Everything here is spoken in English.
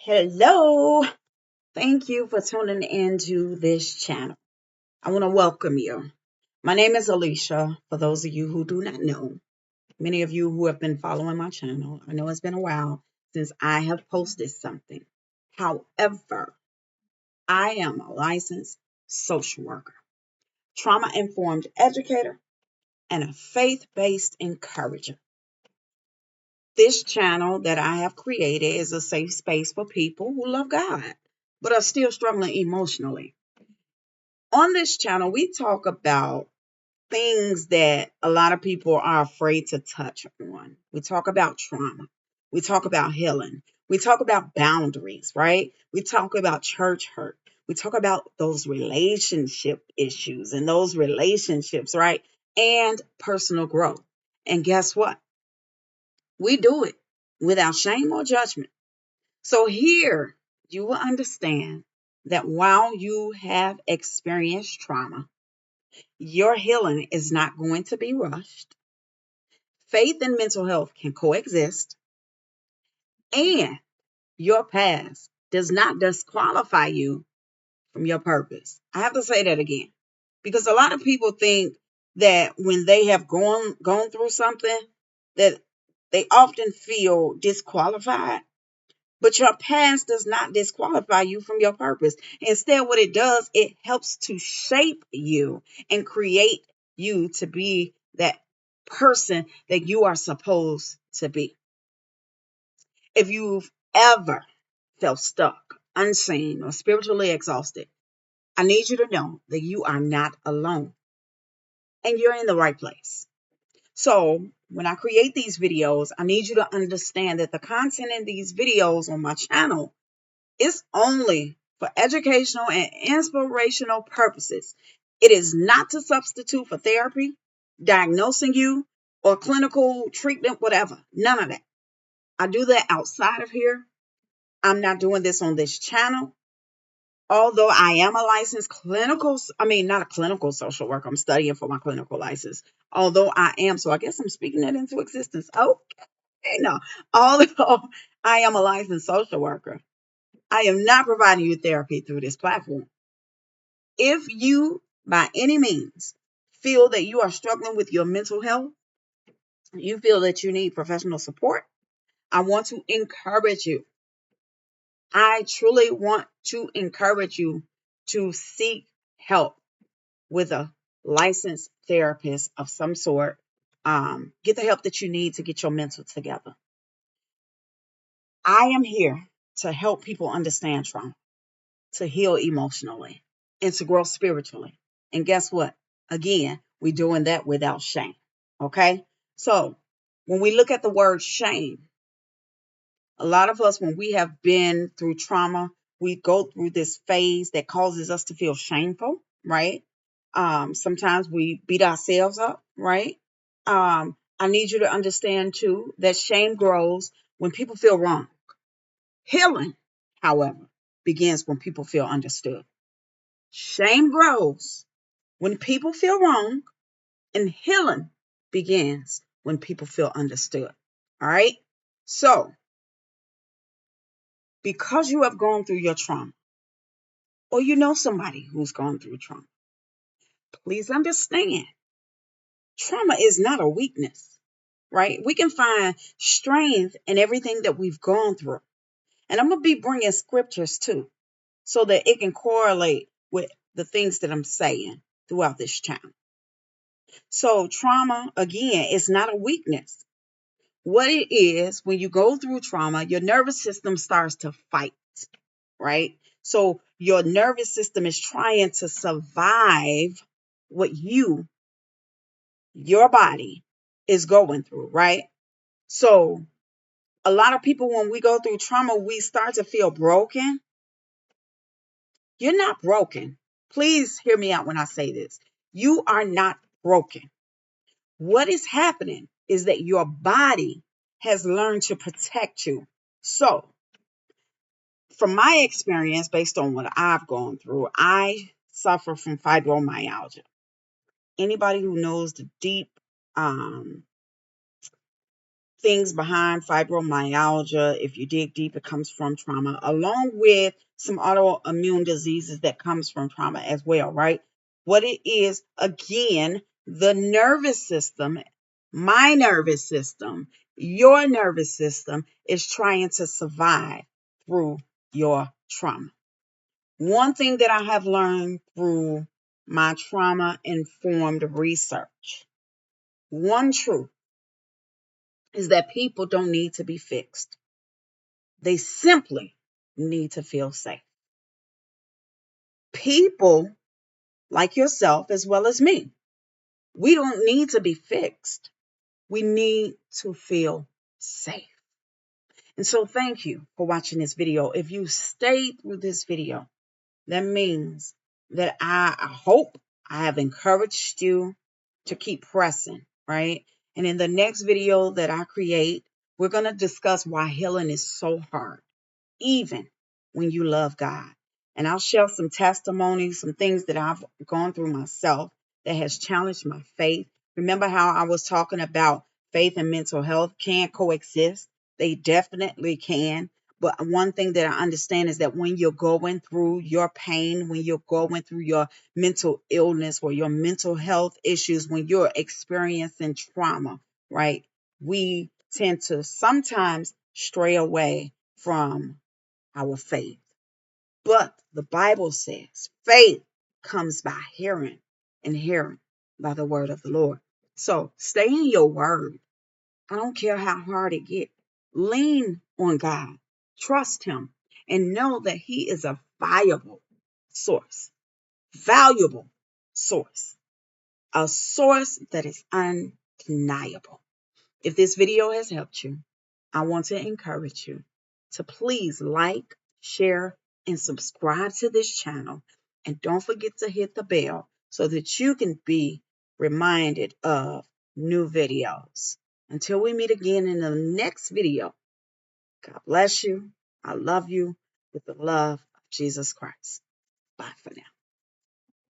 Hello. Thank you for tuning into this channel. I want to welcome you. My name is Alicia. For those of you who do not know, many of you who have been following my channel, I know it's been a while since I have posted something. However, I am a licensed social worker, trauma informed educator, and a faith based encourager. This channel that I have created is a safe space for people who love God but are still struggling emotionally. On this channel, we talk about things that a lot of people are afraid to touch on. We talk about trauma. We talk about healing. We talk about boundaries, right? We talk about church hurt. We talk about those relationship issues and those relationships, right? And personal growth. And guess what? We do it without shame or judgment. So here you will understand that while you have experienced trauma, your healing is not going to be rushed. Faith and mental health can coexist, and your past does not disqualify you from your purpose. I have to say that again because a lot of people think that when they have gone through something that they often feel disqualified. But your past does not disqualify you from your purpose. Instead, what it does, it helps to shape you and create you to be that person that you are supposed to be. If you've ever felt stuck, unseen, or spiritually exhausted, I need you to know that you are not alone and you're in the right place. So, when I create these videos, I need you to understand that the content in these videos on my channel, it's only for educational and inspirational purposes. It is not to substitute for therapy, diagnosing you, or clinical treatment, whatever. None of that. I do that outside of here. I'm not doing this on this channel. Although I am a licensed not a clinical social worker. I'm studying for my clinical license. Although I am, so I guess I'm speaking that into existence. Okay, no. Although I am a licensed social worker, I am not providing you therapy through this platform. If you, by any means, feel that you are struggling with your mental health, you feel that you need professional support, I want to encourage you. I truly want to encourage you to seek help with a licensed therapist of some sort. Get the help that you need to get your mental together. I am here to help people understand trauma, to heal emotionally, and to grow spiritually. And guess what? Again, we're doing that without shame. Okay? So when we look at the word shame, a lot of us, when we have been through trauma, we go through this phase that causes us to feel shameful, right? Sometimes we beat ourselves up, right? I need you to understand too that shame grows when people feel wrong. Healing, however, begins when people feel understood. Shame grows when people feel wrong, and healing begins when people feel understood. All right? So, because you have gone through your trauma, or you know somebody who's gone through trauma, please understand trauma is not a weakness, right? We can find strength in everything that we've gone through. And I'm going to be bringing scriptures too, so that it can correlate with the things that I'm saying throughout this channel. So, trauma, again, is not a weakness. What it is, when you go through trauma, your nervous system starts to fight, right? So your nervous system is trying to survive what your body is going through, right? So a lot of people, when we go through trauma, we start to feel broken. You're not broken. Please hear me out when I say this. You are not broken. What is happening is that your body has learned to protect you. So, from my experience, based on what I've gone through, I suffer from fibromyalgia. Anybody who knows the deep things behind fibromyalgia. If you dig deep, it comes from trauma, along with some autoimmune diseases that comes from trauma as well, right? What it is, again, the nervous system, my nervous system, your nervous system is trying to survive through your trauma. One thing that I have learned through my trauma-informed research, one truth is that people don't need to be fixed. They simply need to feel safe. People like yourself as well as me, we don't need to be fixed. We need to feel safe. And so thank you for watching this video. If you stayed through this video, that means that I hope I have encouraged you to keep pressing, right? And in the next video that I create, we're going to discuss why healing is so hard, even when you love God. And I'll share some testimonies, some things that I've gone through myself that has challenged my faith. Remember how I was talking about faith and mental health can coexist? They definitely can. But one thing that I understand is that when you're going through your pain, when you're going through your mental illness or your mental health issues, when you're experiencing trauma, right? We tend to sometimes stray away from our faith. But the Bible says faith comes by hearing, and hearing by the word of the Lord. So stay in your word. I don't care how hard it gets. Lean on God. Trust him. And know that he is a valuable source, a source that is undeniable. If this video has helped you, I want to encourage you to please like, share, and subscribe to this channel. And don't forget to hit the bell so that you can be reminded of new videos. Until we meet again in the next video, God bless you. I love you with the love of Jesus Christ. Bye for now.